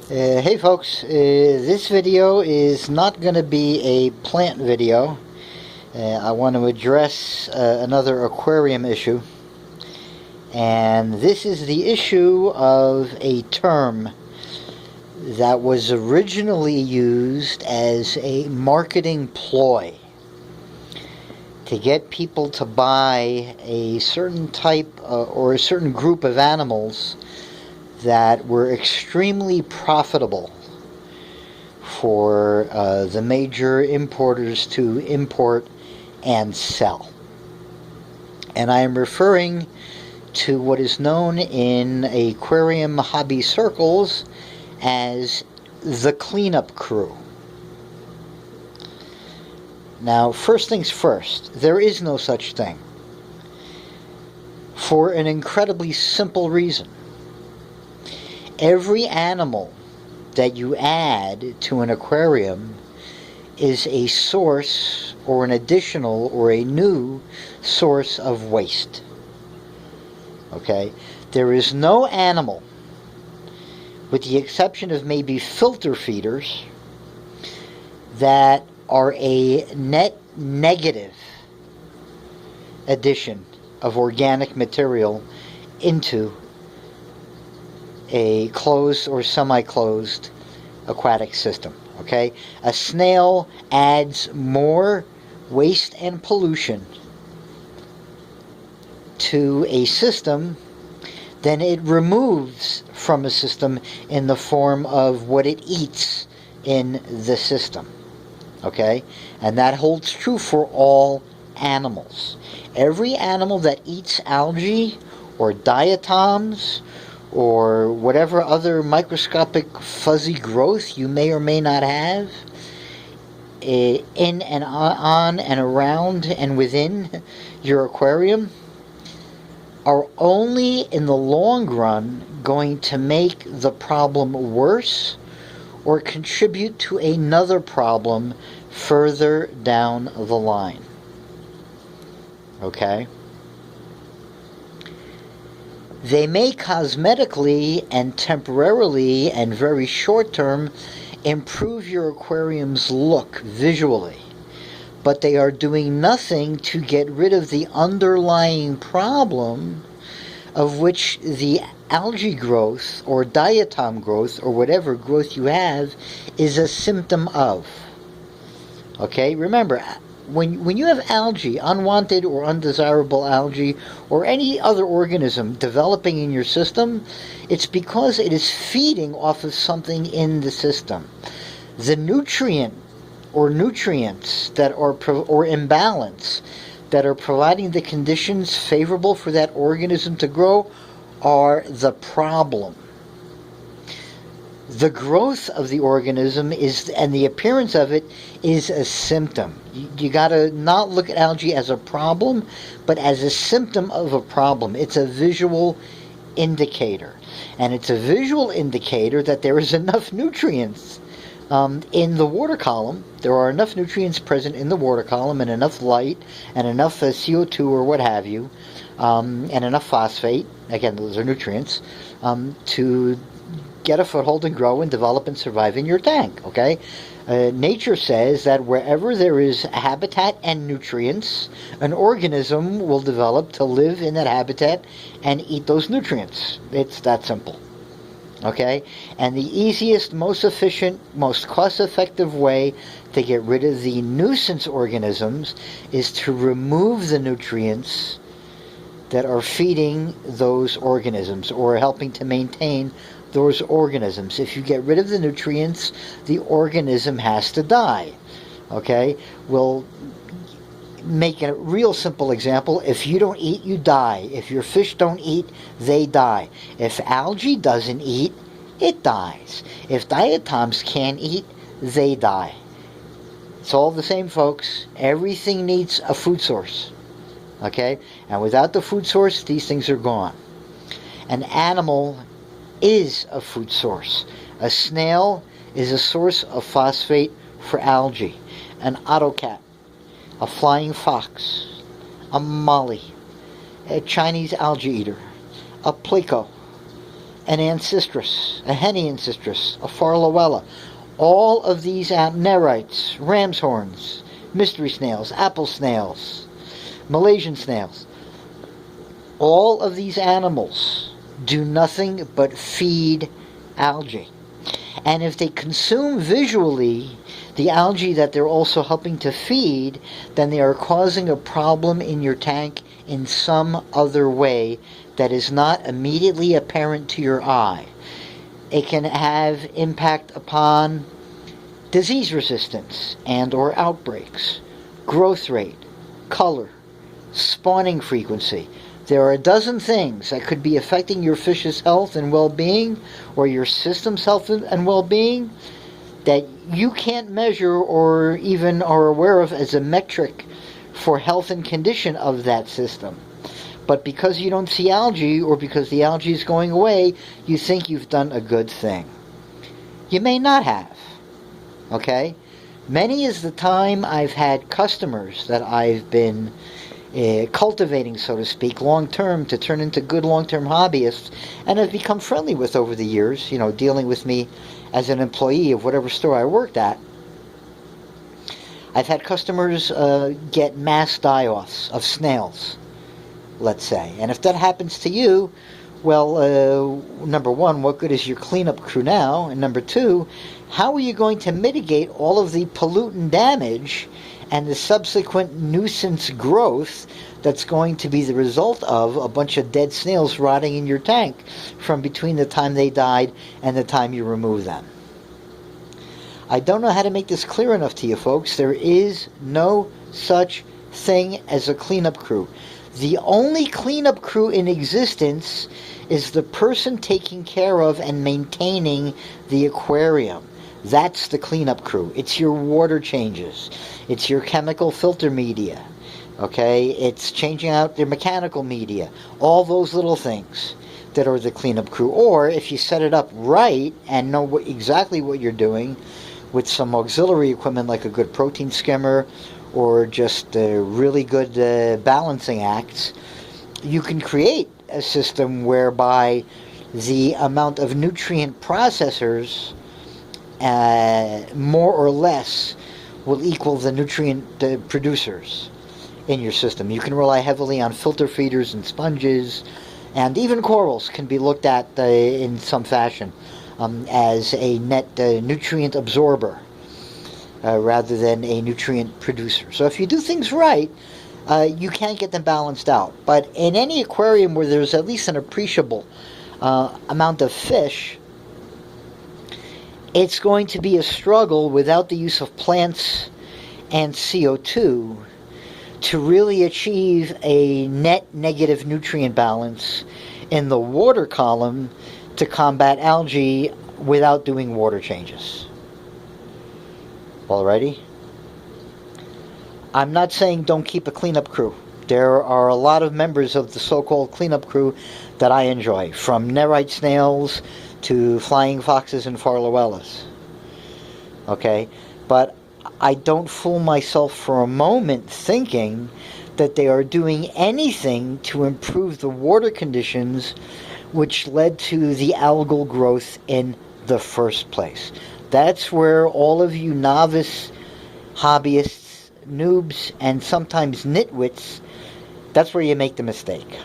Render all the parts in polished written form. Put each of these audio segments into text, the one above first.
Hey folks, this video is not going to be a plant video. I want to address another aquarium issue, and this is the issue of a term that was originally used as a marketing ploy to get people to buy a certain type or a certain group of animals that were extremely profitable for the major importers to import and sell. And I am referring to what is known in aquarium hobby circles as the cleanup crew. Now, first things first, there is no such thing, for an incredibly simple reason. Every animal that you add to an aquarium is a source or an additional or a new source of waste. Okay? There is no animal, with the exception of maybe filter feeders, that are a net negative addition of organic material into a closed or semi-closed aquatic system. Okay? A snail adds more waste and pollution to a system than it removes from a system in the form of what it eats in the system. Okay? And that holds true for all animals. Every animal that eats algae or diatoms or whatever other microscopic fuzzy growth you may or may not have in and on and around and within your aquarium are only in the long run going to make the problem worse or contribute to another problem further down the line. Okay? They may cosmetically and temporarily and very short term improve your aquarium's look visually, but they are doing nothing to get rid of the underlying problem of which the algae growth or diatom growth or whatever growth you have is a symptom of. Okay, remember, when you have algae, unwanted or undesirable algae, or any other organism developing in your system, it's because it is feeding off of something in the system. The nutrient or nutrients that are or imbalance that are providing the conditions favorable for that organism to grow are the problem. The growth of the organism is, and the appearance of it is a symptom. You got to not look at algae as a problem, but as a symptom of a problem. It's a visual indicator. And it's a visual indicator that there is enough nutrients in the water column. There are enough nutrients present in the water column and enough light and enough CO2 or what have you, and enough phosphate, again, those are nutrients, to get a foothold and grow and develop and survive in your tank. Okay? Nature says that wherever there is habitat and nutrients, an organism will develop to live in that habitat and eat those nutrients. It's that simple. Okay? And the easiest, most efficient, most cost-effective way to get rid of the nuisance organisms is to remove the nutrients that are feeding those organisms or helping to maintain those organisms. If you get rid of the nutrients, the organism has to die. Okay? We'll make a real simple example. If you don't eat, you die. If your fish don't eat, they die. If algae doesn't eat, it dies. If diatoms can't eat, they die. It's all the same, folks. Everything needs a food source. Okay? And without the food source, these things are gone. An animal is a food source. A snail is a source of phosphate for algae. An autocat, a flying fox, a molly, a Chinese algae eater, a pleco, an ancestris, a henny ancestris, a farlowella. All of these nerites, ram's horns, mystery snails, apple snails, Malaysian snails, all of these animals do nothing but feed algae. And if they consume visually the algae that they're also helping to feed, then they are causing a problem in your tank in some other way that is not immediately apparent to your eye. It can have impact upon disease resistance and or outbreaks, growth rate, color, spawning frequency. There are a dozen things that could be affecting your fish's health and well-being, or your system's health and well-being, that you can't measure or even are aware of as a metric for health and condition of that system. But because you don't see algae, or because the algae is going away, you think you've done a good thing. You may not have. Okay? Many is the time I've had customers that I've been cultivating, so to speak, long-term to turn into good long-term hobbyists, and have become friendly with over the years, dealing with me as an employee of whatever store I worked at. I've had customers get mass die-offs of snails, let's say. And if that happens to you, well, number one, what good is your cleanup crew now? And number two, how are you going to mitigate all of the pollutant damage and the subsequent nuisance growth that's going to be the result of a bunch of dead snails rotting in your tank from between the time they died and the time you remove them? I don't know how to make this clear enough to you folks. There is no such thing as a cleanup crew. The only cleanup crew in existence is the person taking care of and maintaining the aquarium. That's the cleanup crew. It's your water changes. It's your chemical filter media. Okay? It's changing out their mechanical media. All those little things that are the cleanup crew. Or if you set it up right and know exactly what you're doing with some auxiliary equipment like a good protein skimmer or just really good balancing acts, you can create a system whereby the amount of nutrient processors more or less will equal the nutrient producers in your system. You can rely heavily on filter feeders and sponges, and even corals can be looked at in some fashion as a net nutrient absorber rather than a nutrient producer. So if you do things right, you can get them balanced out. But in any aquarium where there's at least an appreciable amount of fish, it's going to be a struggle without the use of plants and CO2 to really achieve a net negative nutrient balance in the water column to combat algae without doing water changes. Alrighty? I'm not saying don't keep a cleanup crew. There are a lot of members of the so-called cleanup crew that I enjoy, from nerite snails to flying foxes and farlowellas. Okay? But I don't fool myself for a moment thinking that they are doing anything to improve the water conditions which led to the algal growth in the first place. That's where all of you novice hobbyists, noobs, and sometimes nitwits, that's where you make the mistake.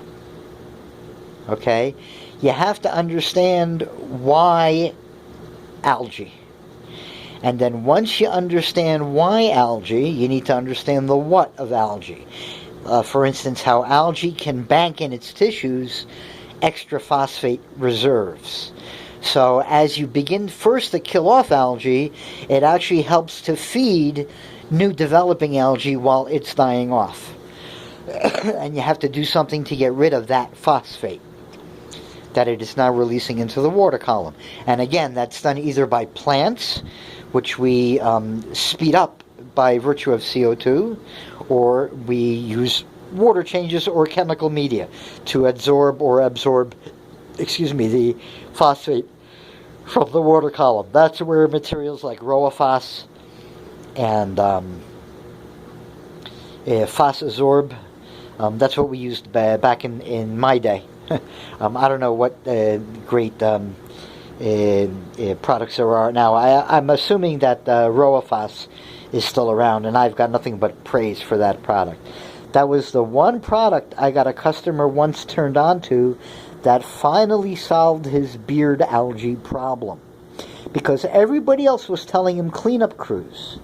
Okay? You have to understand why algae. And then once you understand why algae, you need to understand the what of algae. For instance, how algae can bank in its tissues extra phosphate reserves. So as you begin first to kill off algae, it actually helps to feed new developing algae while it's dying off. And you have to do something to get rid of that phosphate that it is now releasing into the water column. And again, that's done either by plants, which we speed up by virtue of CO2, or we use water changes or chemical media to absorb the phosphate from the water column. That's where materials like Roaphos and Phosasorb, that's what we used back in my day I don't know what great products there are now. I'm assuming that Roafos is still around, and I've got nothing but praise for that product. That was the one product I got a customer once turned on to that finally solved his beard algae problem. Because everybody else was telling him cleanup crews,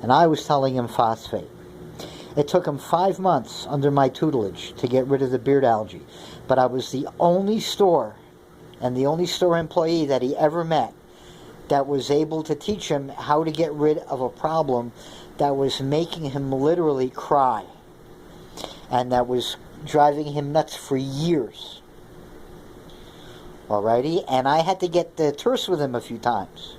and I was telling him phosphate. It took him 5 months under my tutelage to get rid of the beard algae. But I was the only store, and the only store employee that he ever met, that was able to teach him how to get rid of a problem that was making him literally cry, and that was driving him nuts for years. Alrighty, and I had to get terse with him a few times,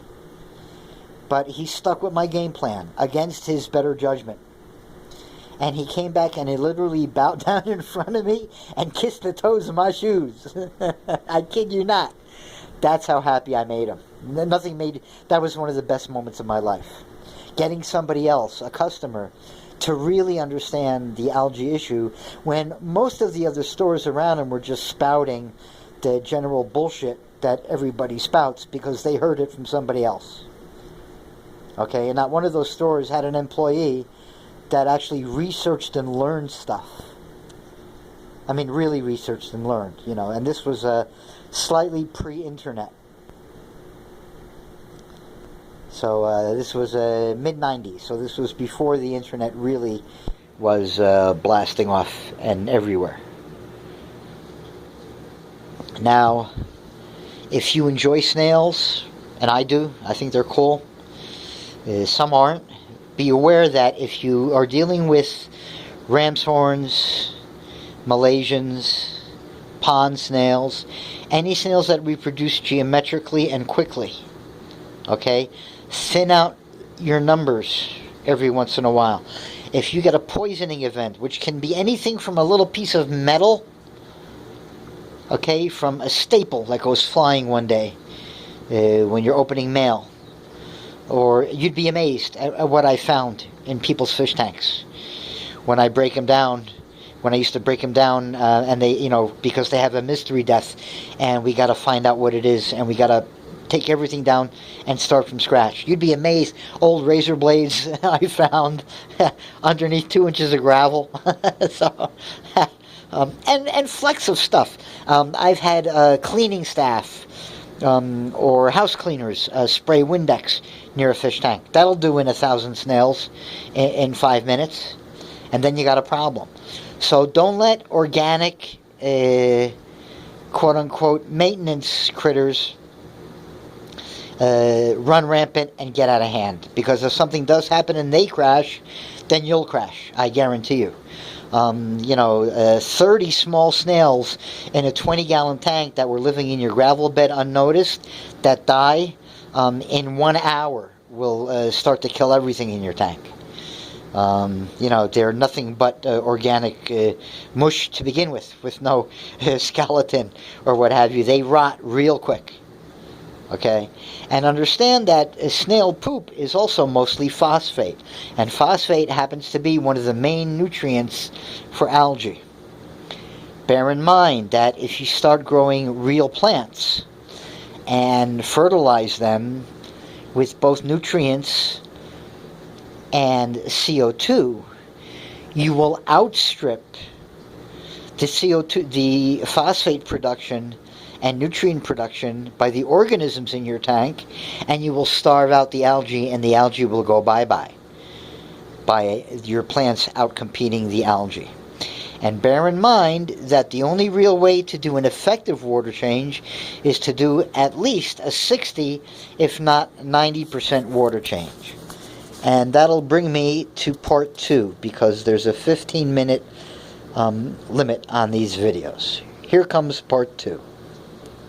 but he stuck with my game plan against his better judgment. And he came back and he literally bowed down in front of me and kissed the toes of my shoes. I kid you not. That's how happy I made him. That was one of the best moments of my life. Getting somebody else, a customer, to really understand the algae issue when most of the other stores around him were just spouting the general bullshit that everybody spouts because they heard it from somebody else. Okay, and not one of those stores had an employee that actually researched and learned stuff. I mean, really researched and learned, and this was slightly pre-internet. So this was mid-90s, so this was before the internet really was blasting off and everywhere. Now, if you enjoy snails, and I do, I think they're cool, some aren't, be aware that if you are dealing with ram's horns, Malaysians, pond snails, any snails that reproduce geometrically and quickly, okay, thin out your numbers every once in a while. If you get a poisoning event, which can be anything from a little piece of metal, okay, from a staple that goes flying one day when you're opening mail, or you'd be amazed at what I found in people's fish tanks when I break them down. When I used to break them down, and they, because they have a mystery death, and we got to find out what it is, and we got to take everything down and start from scratch. You'd be amazed. Old razor blades I found underneath 2 inches of gravel. So, and flecks of stuff. I've had cleaning staff or house cleaners spray Windex near a fish tank. That'll do in 1,000 snails in 5 minutes, and then you got a problem. So don't let organic, quote-unquote, maintenance critters run rampant and get out of hand. Because if something does happen and they crash, then you'll crash, I guarantee you. 30 small snails in a 20-gallon tank that were living in your gravel bed unnoticed, that die in 1 hour will start to kill everything in your tank. They're nothing but organic mush to begin with no skeleton or what have you. They rot real quick. Okay? And understand that snail poop is also mostly phosphate. And phosphate happens to be one of the main nutrients for algae. Bear in mind that if you start growing real plants and fertilize them with both nutrients and CO2, you will outstrip the CO2, the phosphate production and nutrient production by the organisms in your tank, and you will starve out the algae, and the algae will go bye-bye by your plants outcompeting the algae. And bear in mind that the only real way to do an effective water change is to do at least a 60, if not 90% water change. And that'll bring me to part 2, because there's a 15-minute limit on these videos. Here comes part 2.